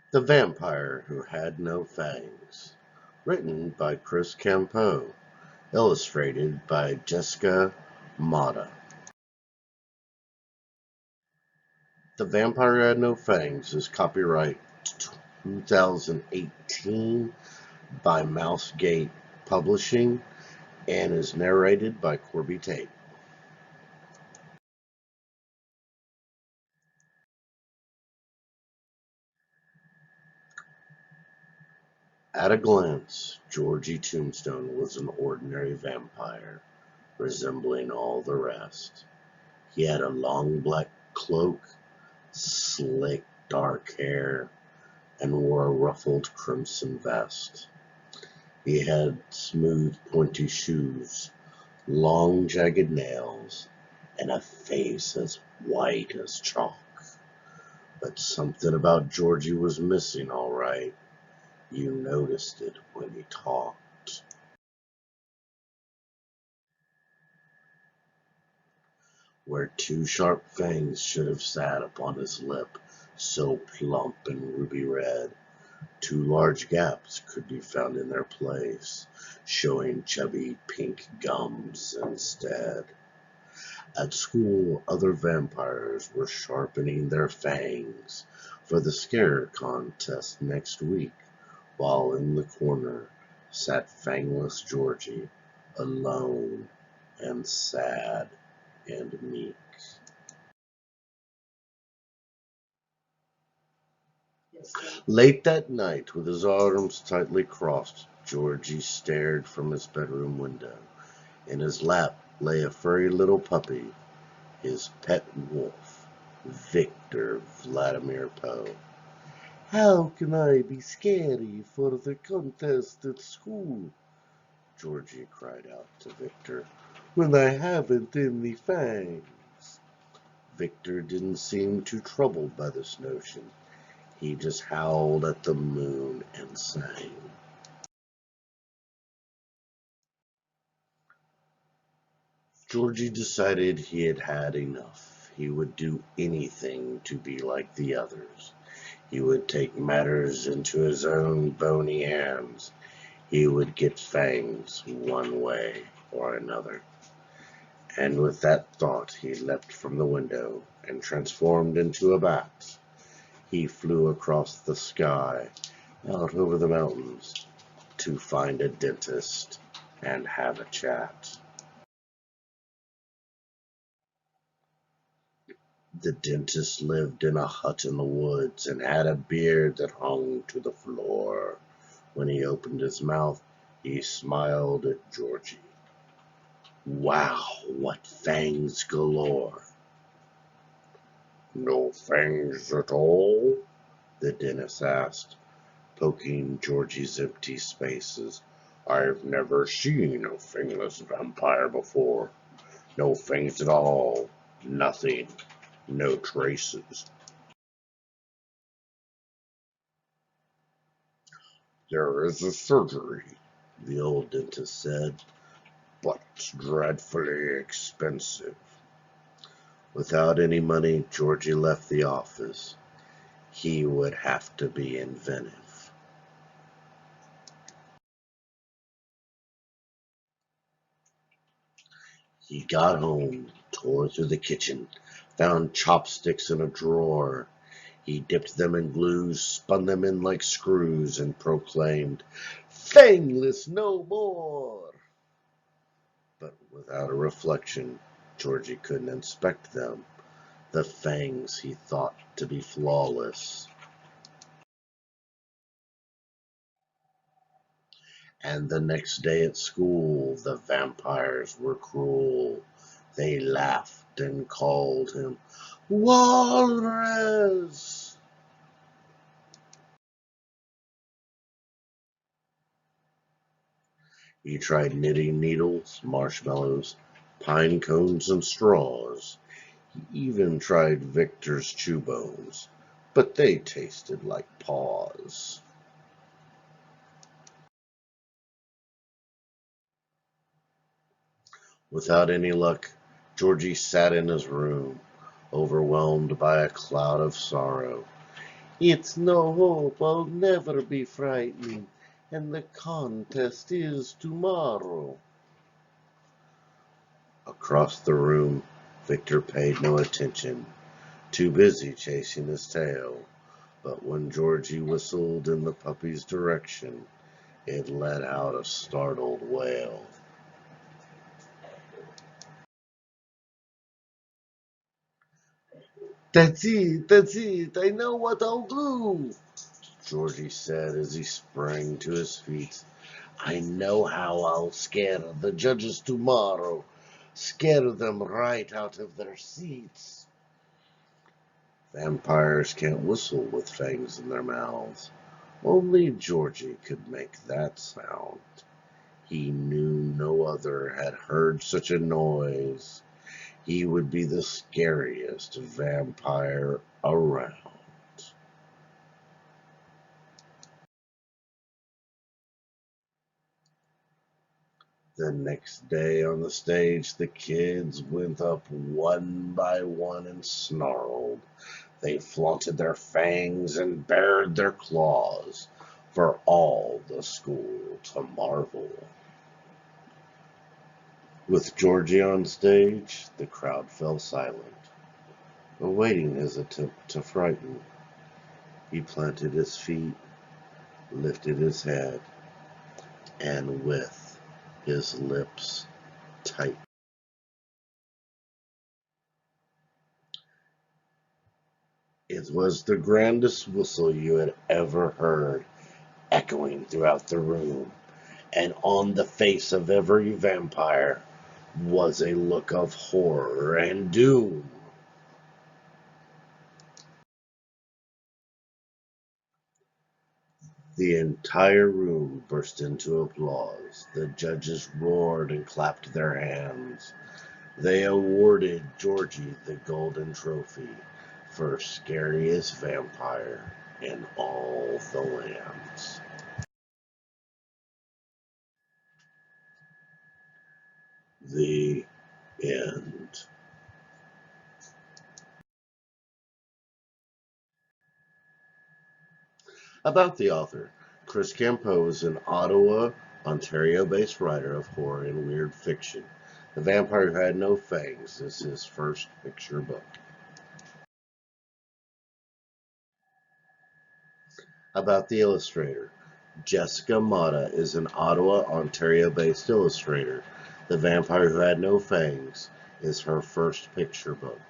The Vampire Who Had No Fangs, written by Campeau, illustrated by Jessica Mata. The Vampire Who Had No Fangs is copyright 2018 by Mousegate Publishing and is narrated by Corby Tate. At a glance, Georgie Tombstone was an ordinary vampire, resembling all the rest. He had a long black cloak, slick dark hair, and wore a ruffled crimson vest. He had smooth pointy shoes, long jagged nails, and a face as white as chalk. But something about Georgie was missing, all right. You noticed it when he talked. Where two sharp fangs should have sat upon his lip, so plump and ruby red, two large gaps could be found in their place, showing chubby pink gums instead. At school, other vampires were sharpening their fangs for the scare contest next week, while in the corner sat fangless Georgie, alone and sad and meek. Late that night, with his arms tightly crossed, Georgie stared from his bedroom window. In his lap lay a furry little puppy, his pet wolf, Victor Vladimir Poe. "How can I be scary for the contest at school?" Georgie cried out to Victor, "when I haven't any fangs." Victor didn't seem too troubled by this notion. He just howled at the moon and sang. Georgie decided he had had enough. He would do anything to be like the others. He would take matters into his own bony hands. He would get fangs one way or another. And with that thought, he leapt from the window and transformed into a bat. He flew across the sky, out over the mountains, to find a dentist and have a chat. The dentist lived in a hut in the woods and had a beard that hung to the floor. When he opened his mouth, he smiled at Georgie. "Wow, what fangs galore!" "No fangs at all?" the dentist asked, poking Georgie's empty spaces. "I've never seen a fangless vampire before. No fangs at all. Nothing. No traces." "There is a surgery," the old dentist said, "but it's dreadfully expensive." Without any money, Georgie left the office. He would have to be inventive. He got home, tore through the kitchen, found chopsticks in a drawer. He dipped them in glue, spun them in like screws, and proclaimed, "Fangless no more!" But without a reflection, Georgie couldn't inspect them. The fangs he thought to be flawless. And the next day at school, the vampires were cruel. They laughed and called him Walrus. He tried knitting needles, marshmallows, pine cones, and straws. He even tried Victor's chew bones, but they tasted like paws. Without any luck, Georgie sat in his room, overwhelmed by a cloud of sorrow. It's no hope, I'll never be frightened, and the contest is tomorrow. Across the room, Victor paid no attention, too busy chasing his tail. But when Georgie whistled in the puppy's direction, it let out a startled wail. That's it, I know what I'll do, Georgie said as he sprang to his feet. I know how I'll scare the judges tomorrow. Scare them right out of their seats. Vampires can't whistle with fangs in their mouths. Only Georgie could make that sound. He knew no other had heard such a noise. He would be the scariest vampire around. The next day on the stage, the kids went up one by one and snarled. They flaunted their fangs and bared their claws for all the school to marvel. With Georgie on stage, the crowd fell silent, awaiting his attempt to frighten. He planted his feet, lifted his head, and with his lips tight. It was the grandest whistle you had ever heard, echoing throughout the room, and on the face of every vampire was a look of horror and doom. The entire room burst into applause. The judges roared and clapped their hands. They awarded Georgie the golden trophy for scariest vampire in all the lands. The end. About the author, Chris Campeau is an Ottawa, Ontario-based writer of horror and weird fiction. The Vampire Who Had No Fangs is his first picture book. About the illustrator, Jessica Motta is an Ottawa, Ontario-based illustrator. The Vampire Who Had No Fangs is her first picture book.